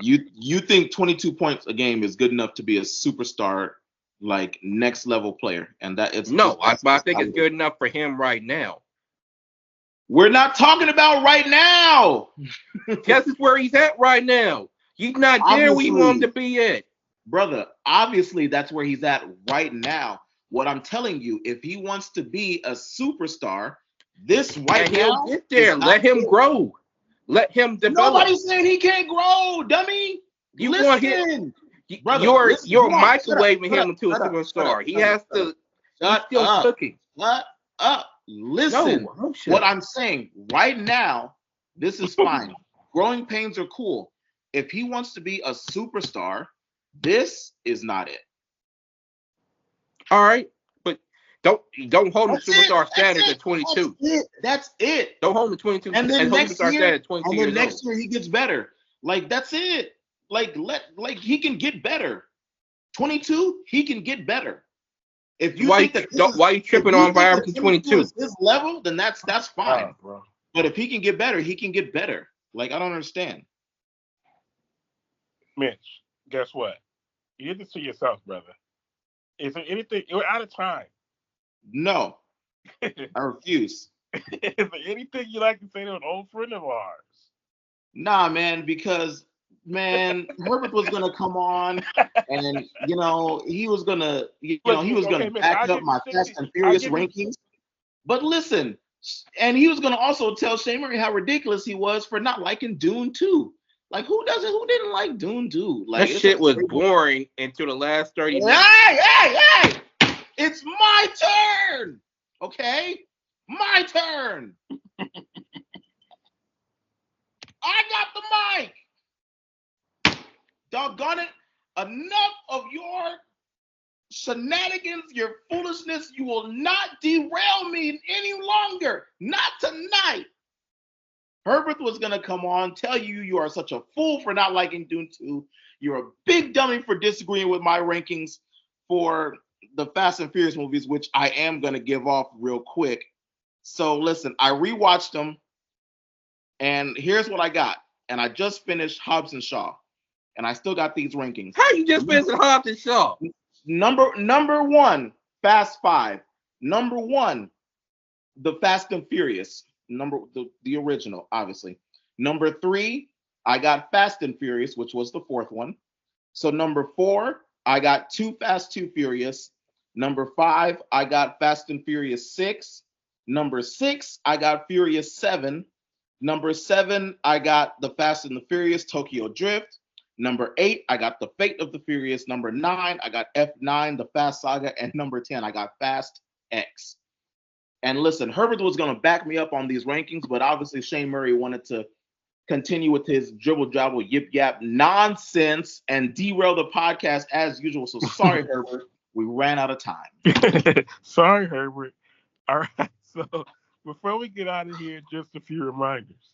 You think 22 points a game is good enough to be a superstar, like next level player, and that it's I think it's good enough for him right now. We're not talking about right now. This is where he's at right now. He's not there where you want him to be at, brother. Obviously, that's where he's at right now. What I'm telling you, if he wants to be a superstar, he'll get there. Let him grow. Let him develop. Nobody's saying he can't grow, dummy. You Brother, you're hold on. microwaving him into a superstar. He has to. He's still cooking. Shut up. Listen, No, what I'm saying right now, this is fine. Growing pains are cool. If he wants to be a superstar, this is not it. All right, but don't hold him to superstar standards at 22. That's it. Don't hold him to 22. And then next year, next year he gets better. Like that's it. Like he can get better. 22, he can get better. If you think that why are you tripping on by averaging 22? Is his level, then that's fine. Bro. But if he can get better, he can get better. Like I don't understand. Mitch, guess what? You did this to yourself, brother. Is there anything? We're out of time. No, I refuse. Is there anything you like to say to an old friend of ours? Nah, man, because Herbert was gonna come on, and he was gonna, back up my Fast and Furious rankings. But listen, and he was gonna also tell Shane Murray how ridiculous he was for not liking Dune 2. Like who didn't like Dune 2? Like that shit was boring until the last 30 minutes. Hey! It's my turn. Okay? My turn. I got the mic. Doggone it. Enough of your shenanigans, your foolishness. You will not derail me any longer. Not tonight. Herbert was going to come on, tell you are such a fool for not liking Dune 2. You're a big dummy for disagreeing with my rankings for the Fast and Furious movies, which I am going to give off real quick. So listen, I rewatched them, and here's what I got. And I just finished Hobbs and Shaw, and I still got these rankings. How you just finished Hobbs and Shaw? Number 1, Fast 5. Number 1, the Fast and Furious. The original, obviously. Number 3, I got Fast and Furious, which was the 4th one. So number 4, I got Too Fast, Too Furious. Number 5, I got Fast and Furious 6. Number 6, I got Furious 7. Number 7, I got the Fast and the Furious Tokyo Drift. Number 8, I got the Fate of the Furious. Number 9, I got F9, the Fast Saga. And number 10, I got Fast X. And listen, Herbert was going to back me up on these rankings, but obviously Shane Murray wanted to continue with his dribble jabble yip yap nonsense and derail the podcast as usual. So sorry, Herbert, we ran out of time. Sorry, Herbert. All right, so before we get out of here, just a few reminders.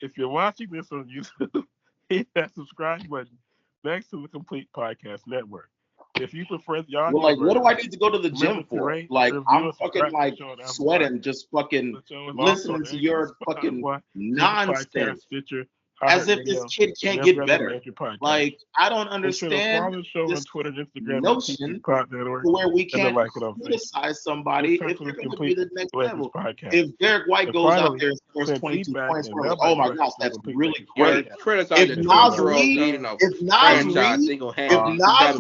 If you're watching this on YouTube, hit that subscribe button next to the Complete Podcast Network. If you prefer the audio, what do I need to go to the gym for? Like I'm fucking sweating, just fucking listening to your fucking nonsense. As if this kid can't get better. Like I don't understand this notion where we can't criticize somebody if they're going to be the next level. If Derek White goes out there and scores 22 points, we're like, oh my gosh, that's really great. If Nas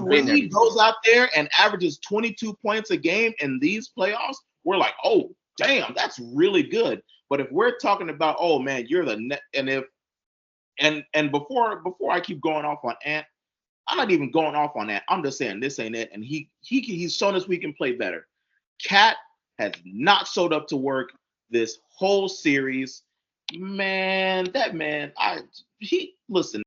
Reed goes out there and averages 22 points a game in these playoffs, we're like, oh damn, that's really good. But if we're talking about, oh man, you're the net, and before I keep going off on Ant, I'm not even going off on that. I'm just saying this ain't it. And he's shown us we can play better. Cat has not showed up to work this whole series. Man, listen.